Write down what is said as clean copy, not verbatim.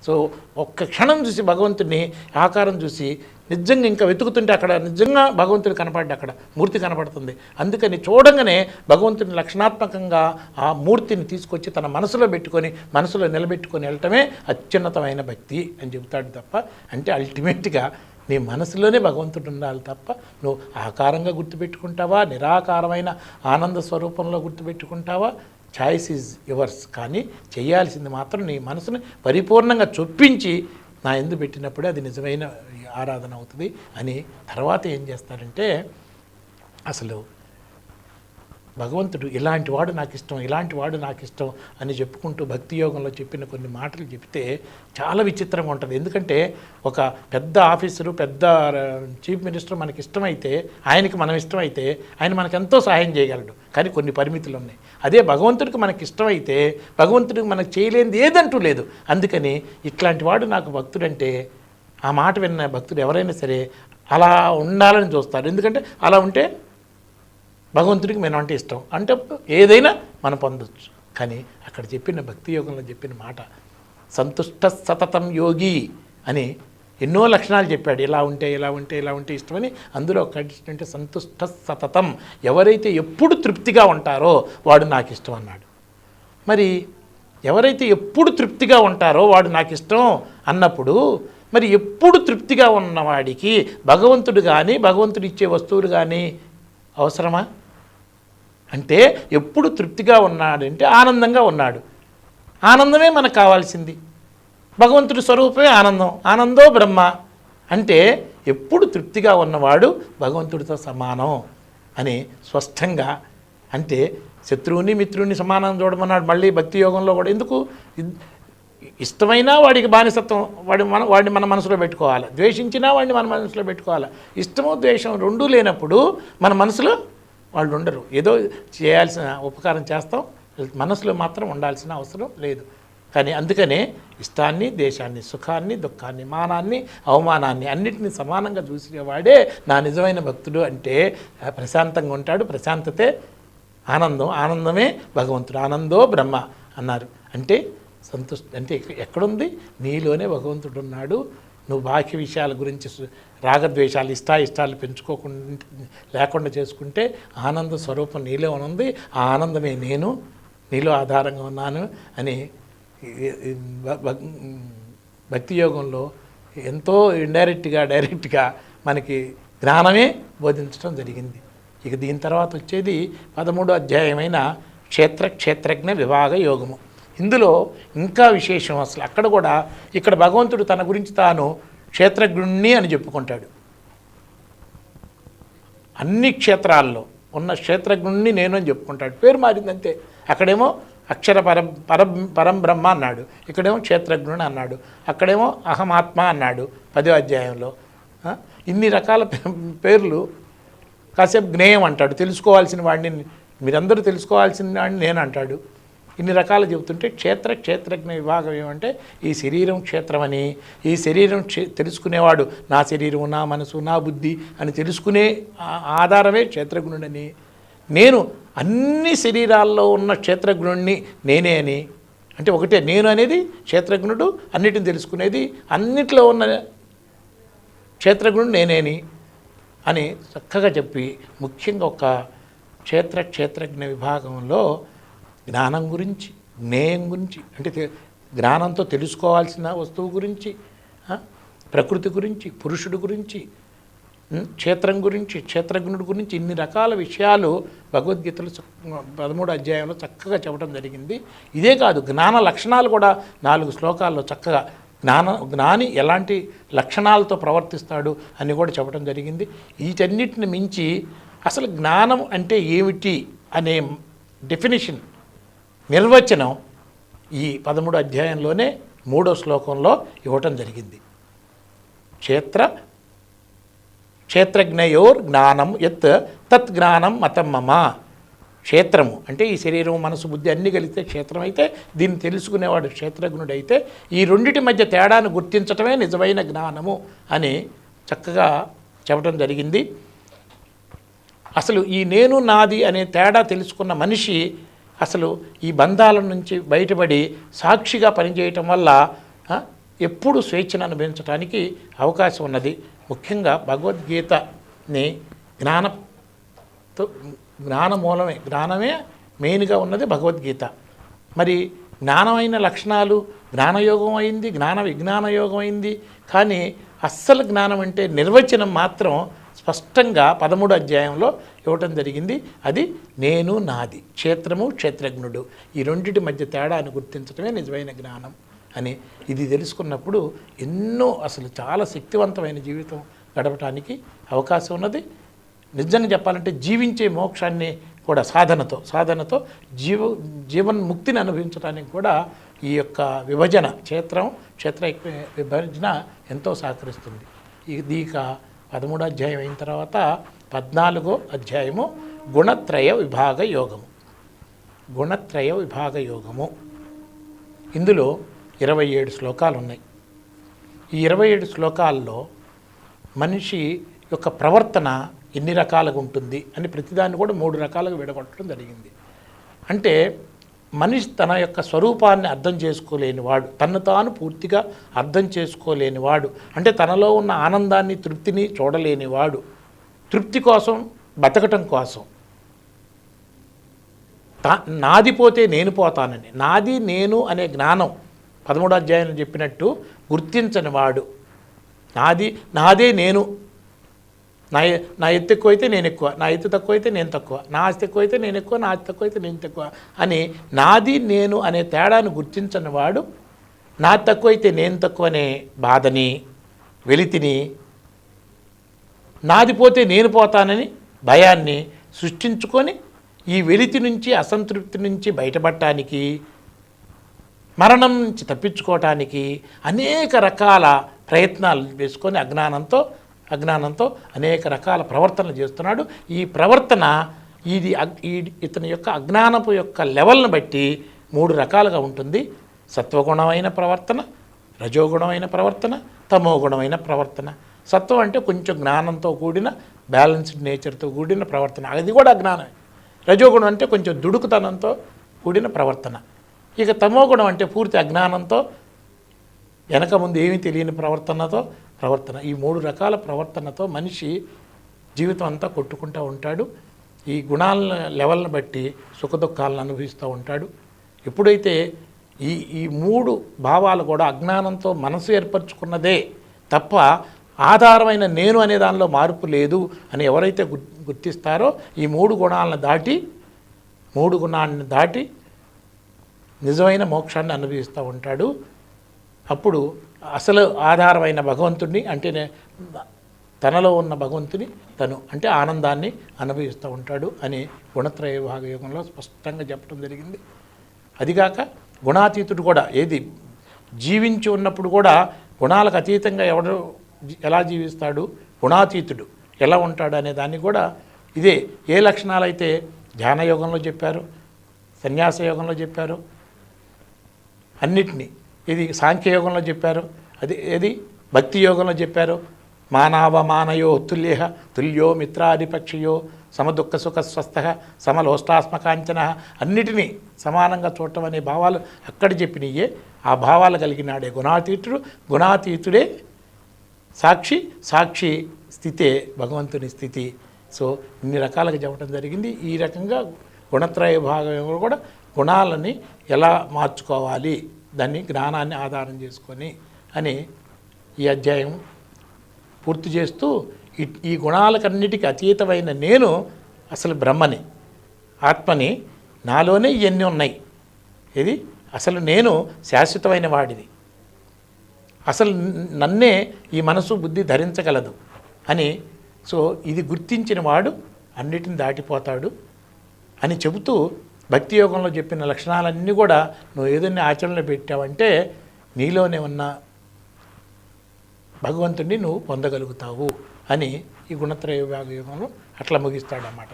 So ఒక్క క్షణం చూసి భగవంతుడిని ఆకారం చూసి నిజంగా ఇంకా వెతుకుతుంటే అక్కడ నిజంగా భగవంతుడు కనపడ్డా, అక్కడ మూర్తి కనపడుతుంది. అందుకని చూడంగానే భగవంతుని లక్షణాత్మకంగా ఆ మూర్తిని తీసుకొచ్చి తన మనసులో పెట్టుకొని మనసులో నిలబెట్టుకొని వెళ్ళటమే అత్యున్నతమైన భక్తి అని చెబుతాడు తప్ప, అంటే అల్టిమేట్గా నీ మనసులోనే భగవంతుడు ఉండాలి తప్ప నువ్వు ఆకారంగా గుర్తుపెట్టుకుంటావా, నిరాకారమైన ఆనంద స్వరూపంలో గుర్తుపెట్టుకుంటావా, చాయిస్ ఈజ్ యువర్స్. కానీ చేయాల్సింది మాత్రం నీ మనసుని పరిపూర్ణంగా చొప్పించి నా ఎందు పెట్టినప్పుడే అది నిజమైన ఆరాధన అవుతుంది అని. తర్వాత ఏం చేస్తారంటే అసలు భగవంతుడు ఇలాంటి వాడు నాకు ఇష్టం, ఇలాంటి వాడు నాకు ఇష్టం అని చెప్పుకుంటూ భక్తి యోగంలో చెప్పిన కొన్ని మాటలు చెప్తే చాలా విచిత్రంగా ఉంటుంది. ఎందుకంటే ఒక పెద్ద ఆఫీసరు, పెద్ద చీఫ్ మినిస్టర్ మనకి ఇష్టమైతే, ఆయనకి మనం ఇష్టమైతే ఆయన మనకు ఎంతో సహాయం చేయగలడు, కానీ కొన్ని పరిమితులు ఉన్నాయి. అదే భగవంతుడికి మనకి ఇష్టమైతే భగవంతుడికి మనకు చేయలేనిది ఏదంటూ లేదు. అందుకని ఇట్లాంటి వాడు నాకు భక్తుడంటే ఆ మాట విన్న భక్తుడు ఎవరైనా సరే అలా ఉండాలని చూస్తారు. ఎందుకంటే అలా ఉంటే భగవంతుడికి మనం అంటే ఇష్టం, అంటే ఏదైనా మనం పొందొచ్చు. కానీ అక్కడ చెప్పిన భక్తి యోగంలో చెప్పిన మాట సంతుష్ట సతతం యోగి అని ఎన్నో లక్షణాలు చెప్పాడు. ఇలా ఉంటే ఇలా ఉంటే ఇలా ఉంటే ఇష్టమని. అందులో ఒకటి అంటే సంతుష్ట సతతం, ఎవరైతే ఎప్పుడు తృప్తిగా ఉంటారో వాడు నాకు ఇష్టం అన్నాడు. మరి ఎవరైతే ఎప్పుడు తృప్తిగా ఉంటారో వాడు నాకు ఇష్టం అన్నప్పుడు మరి ఎప్పుడు తృప్తిగా ఉన్నవాడికి భగవంతుడు కానీ భగవంతుడు ఇచ్చే వస్తువులు కానీ అవసరమా? అంటే ఎప్పుడు తృప్తిగా ఉన్నాడంటే ఆనందంగా ఉన్నాడు. ఆనందమే మనకు కావాల్సింది. భగవంతుడి స్వరూపమే ఆనందం, ఆనందో బ్రహ్మ. అంటే ఎప్పుడు తృప్తిగా ఉన్నవాడు భగవంతుడితో సమానం అని స్పష్టంగా. అంటే శత్రువుని మిత్రుని సమానం చూడమన్నాడు మళ్ళీ భక్తి యోగంలో కూడా. ఎందుకు? ఇష్టమైనా వాడికి బానిసత్వం, వాడిని మన మనసులో పెట్టుకోవాలి, ద్వేషించినా వాడిని మన మనసులో పెట్టుకోవాలి. ఇష్టము ద్వేషం రెండూ లేనప్పుడు మన మనసులో వాళ్ళు ఉండరు. ఏదో చేయాల్సిన ఉపకారం చేస్తాం, మనసులో మాత్రం ఉండాల్సిన అవసరం లేదు. కానీ అందుకనే ఇష్టాన్ని, దేశాన్ని, సుఖాన్ని, దుఃఖాన్ని, మానాన్ని, అవమానాన్ని అన్నిటినీ సమానంగా చూసేవాడే నా నిజమైన భక్తుడు. అంటే ప్రశాంతంగా ఉంటాడు. ప్రశాంతతే ఆనందం, ఆనందమే భగవంతుడు, ఆనందో బ్రహ్మ అన్నారు. అంటే అంటే ఎక్కడుంది? నీలోనే భగవంతుడు ఉన్నాడు. నువ్వు బాహ్య విషయాల గురించి రాగద్వేషాలు, ఇష్టాలు పెంచుకోకుండా లేకుండా చేసుకుంటే ఆనంద స్వరూపం నీలో ఉంది. ఆ ఆనందమే నేను, నీలో ఆధారంగా ఉన్నాను అని భక్తి యోగంలో ఎంతో డైరెక్ట్గా మనకి జ్ఞానమే బోధించడం జరిగింది. ఇక దీని తర్వాత వచ్చేది 13వ అధ్యాయమైన క్షేత్రజ్ఞ విభాగ యోగము. ఇందులో ఇంకా విశేషం అసలు. అక్కడ కూడా ఇక్కడ భగవంతుడు తన గురించి తాను క్షేత్రజ్ఞుణ్ణి అని చెప్పుకుంటాడు. అన్ని క్షేత్రాల్లో ఉన్న క్షేత్రజ్ఞుణ్ణి నేను అని చెప్పుకుంటాడు. పేరు మారిందంతే. అక్కడేమో అక్షర పరం బ్రహ్మ అన్నాడు, ఇక్కడేమో క్షేత్రజ్ఞుని అన్నాడు, అక్కడేమో అహమాత్మ అన్నాడు 10వ అధ్యాయంలో. ఇన్ని రకాల పేర్లు. కాసేపు జ్ఞేయం అంటాడు, తెలుసుకోవాల్సిన వాడిని, మీరందరూ తెలుసుకోవాల్సిన వాడిని నేను అంటాడు. ఇన్ని రకాలు చెబుతుంటే క్షేత్రజ్ఞ విభాగం ఏమంటే ఈ శరీరం క్షేత్రమని, ఈ శరీరం తెలుసుకునేవాడు నా శరీరం, నా మనసు, నా బుద్ధి అని తెలుసుకునే ఆధారమే క్షేత్రజ్ఞుడని, నేను అన్ని శరీరాల్లో ఉన్న క్షేత్రజ్ఞుడిని నేనే అని. అంటే ఒకటే నేను అనేది క్షేత్రజ్ఞుడు, అన్నిటిని తెలుసుకునేది, అన్నిట్లో ఉన్న క్షేత్రజ్ఞుడు నేనేని అని చక్కగా చెప్పి, ముఖ్యంగా ఒక క్షేత్రజ్ఞ విభాగంలో జ్ఞానం గురించి, జ్ఞేయం గురించి, అంటే జ్ఞానంతో తెలుసుకోవాల్సిన వస్తువు గురించి, ప్రకృతి గురించి, పురుషుడు గురించి, క్షేత్రం గురించి, క్షేత్రజ్ఞుడి గురించి ఇన్ని రకాల విషయాలు భగవద్గీతలో 13వ అధ్యాయంలో చక్కగా చెప్పడం జరిగింది. ఇదే కాదు, జ్ఞాన లక్షణాలు కూడా 4 శ్లోకాల్లో చక్కగా జ్ఞాని ఎలాంటి లక్షణాలతో ప్రవర్తిస్తాడు అని కూడా చెప్పడం జరిగింది. వీటన్నిటిని మించి అసలు జ్ఞానం అంటే ఏమిటి అనే డెఫినిషన్, నిర్వచనం ఈ 13వ అధ్యాయంలోనే 3వ శ్లోకంలో ఇవ్వటం జరిగింది. క్షేత్రజ్ఞయోర్ జ్ఞానం యత్ తత్ జ్ఞానం మతం మమ. క్షేత్రము అంటే ఈ శరీరం, మనసు, బుద్ధి అన్నీ కలిస్తే క్షేత్రం అయితే, దీన్ని తెలుసుకునేవాడు క్షేత్రజ్ఞుడైతే, ఈ రెండిటి మధ్య తేడాను గుర్తించటమే నిజమైన జ్ఞానము అని చక్కగా చెప్పడం జరిగింది. అసలు ఈ నేను నాది అనే తేడా తెలుసుకున్న మనిషి అసలు ఈ బంధాల నుంచి బయటపడి సాక్షిగా పనిచేయటం వల్ల ఎప్పుడు స్వేచ్ఛను అనుభవించడానికి అవకాశం ఉన్నది. ముఖ్యంగా భగవద్గీతని జ్ఞానమే మెయిన్గా ఉన్నది భగవద్గీత. మరి జ్ఞానమైన లక్షణాలు, జ్ఞానయోగం అయింది, జ్ఞాన విజ్ఞాన యోగం అయింది. కానీ అస్సలు జ్ఞానం అంటే నిర్వచనం మాత్రం స్పష్టంగా 13వ అధ్యాయంలో ఇవ్వటం జరిగింది. అది నేను, నాది, క్షేత్రము, క్షేత్రజ్ఞుడు, ఈ రెండింటి మధ్య తేడాను గుర్తించడమే నిజమైన జ్ఞానం అని. ఇది తెలుసుకున్నప్పుడు ఎన్నో అసలు చాలా శక్తివంతమైన జీవితం గడపడానికి అవకాశం ఉన్నది. నిజంగా చెప్పాలంటే జీవించే మోక్షాన్ని కూడా సాధనతో జీవన్ముక్తిని అనుభవించడానికి కూడా ఈ యొక్క విభజన క్షేత్ర విభజన ఎంతో సహకరిస్తుంది. ఇది ఇక 13వ అధ్యాయం అయిన తర్వాత 14వ అధ్యాయము గుణత్రయ విభాగ యోగము. ఇందులో 27 శ్లోకాలు ఉన్నాయి. ఈ 27 శ్లోకాల్లో మనిషి యొక్క ప్రవర్తన ఎన్ని రకాలుగా ఉంటుంది అని ప్రతిదాన్ని కూడా 3 రకాలుగా విడగొట్టడం జరిగింది. అంటే మనిషి తన యొక్క స్వరూపాన్ని అర్థం చేసుకోలేనివాడు, తన్ను తాను పూర్తిగా అర్థం చేసుకోలేనివాడు, అంటే తనలో ఉన్న ఆనందాన్ని, తృప్తిని చూడలేనివాడు, తృప్తి కోసం బతకటం కోసం నాది పోతే నేను పోతానని, నాది నేను అనే జ్ఞానం 13వ అధ్యాయంలో చెప్పినట్టు గుర్తించని వాడు, నాదే నేను, నా ఎత్తు ఎక్కువైతే నేను ఎక్కువ, నా ఎత్తు తక్కువైతే నేను తక్కువ, నా ఆస్తి ఎక్కువైతే నేను ఎక్కువ, నా ఆస్తి తక్కువైతే నేను తక్కువ అని నాది నేను అనే తేడాను గుర్తించని వాడు నాది తక్కువైతే నేను తక్కువ అనే బాధని, వెలితిని, నాది పోతే నేను పోతానని భయాన్ని సృష్టించుకొని ఈ వెలితి నుంచి, అసంతృప్తి నుంచి బయటపడటానికి, మరణం నుంచి తప్పించుకోవటానికి అనేక రకాల ప్రయత్నాలు వేసుకొని అజ్ఞానంతో అనేక రకాల ప్రవర్తనలు చేస్తున్నాడు. ఈ ప్రవర్తన ఇతని యొక్క అజ్ఞానపు యొక్క లెవెల్ని బట్టి 3 రకాలుగా ఉంటుంది. సత్వగుణమైన ప్రవర్తన, రజోగుణమైన ప్రవర్తన, తమోగుణమైన ప్రవర్తన. సత్వం అంటే కొంచెం జ్ఞానంతో కూడిన బ్యాలెన్స్డ్ నేచర్తో కూడిన ప్రవర్తన, అది కూడా అజ్ఞానమే. రజోగుణం అంటే కొంచెం దుడుకుతనంతో కూడిన ప్రవర్తన. ఇక తమోగుణం అంటే పూర్తి అజ్ఞానంతో, వెనక ముందు ఏమీ తెలియని ప్రవర్తన. ఈ 3 రకాల ప్రవర్తనతో మనిషి జీవితం అంతా కొట్టుకుంటూ ఉంటాడు. ఈ గుణాల లెవెల్ని బట్టి సుఖదుఖాలను అనుభవిస్తూ ఉంటాడు. ఎప్పుడైతే ఈ 3 భావాలు కూడా అజ్ఞానంతో మనసు ఏర్పరచుకున్నదే తప్ప ఆధారమైన నేను అనే దానిలో మార్పు లేదు అని ఎవరైతే గుర్తిస్తారో ఈ 3 గుణాలను దాటి నిజమైన మోక్షాన్ని అనుభవిస్తూ ఉంటాడు. అప్పుడు అసలు ఆధారమైన భగవంతుడిని, అంటే తనలో ఉన్న భగవంతుని అంటే ఆనందాన్ని అనుభవిస్తూ ఉంటాడు అని గుణత్రయ విభాగ యోగంలో స్పష్టంగా చెప్పడం జరిగింది. అదిగాక గుణాతీతుడు కూడా జీవించి ఉన్నప్పుడు కూడా గుణాలకు అతీతంగా ఎలా జీవిస్తాడు, గుణాతీతుడు ఎలా ఉంటాడు అనే దాన్ని కూడా ఇదే ఏ లక్షణాలు అయితే ధ్యానయోగంలో చెప్పారు, సన్యాస యోగంలో చెప్పారు, అన్నిటినీ ఇది సాంఖ్యయోగంలో చెప్పారు, భక్తి యోగంలో చెప్పారు. మానవమానయో తుల్యో మిత్రాదిపక్షయో సమదుఃఖ సుఖ స్వస్థ సమలోష్టాస్మకాంచన, అన్నిటినీ సమానంగా చూడటం అనే భావాలు అక్కడ చెప్పినయే. ఆ భావాలు కలిగినాడే గుణాతీతుడే సాక్షి స్థితే భగవంతుని స్థితి. సో ఇన్ని రకాలుగా చెప్పడం జరిగింది. ఈ రకంగా గుణత్రయ భాగంలో కూడా గుణాలని ఎలా మార్చుకోవాలి, దాన్ని జ్ఞానాన్ని ఆధారం చేసుకొని అని ఈ అధ్యాయం పూర్తి చేస్తూ ఈ గుణాలకన్నిటికీ అతీతమైన నేను అసలు బ్రహ్మని, ఆత్మని, నాలోనే ఇవన్నీ ఉన్నాయి, అసలు నేను శాశ్వతమైన వాడిని, అసలు నన్నే ఈ మనసు బుద్ధి ధరించగలదు అని. సో ఇది గుర్తించిన వాడు అన్నిటిని దాటిపోతాడు అని చెబుతూ భక్తి యోగంలో చెప్పిన లక్షణాలన్నీ కూడా నువ్వు ఏదైనా ఆచరణలో పెట్టావంటే నీలోనే ఉన్న భగవంతుడిని నువ్వు పొందగలుగుతావు అని ఈ గుణత్రయ విభాగ యోగంలో అట్లా ముగిస్తాడన్నమాట.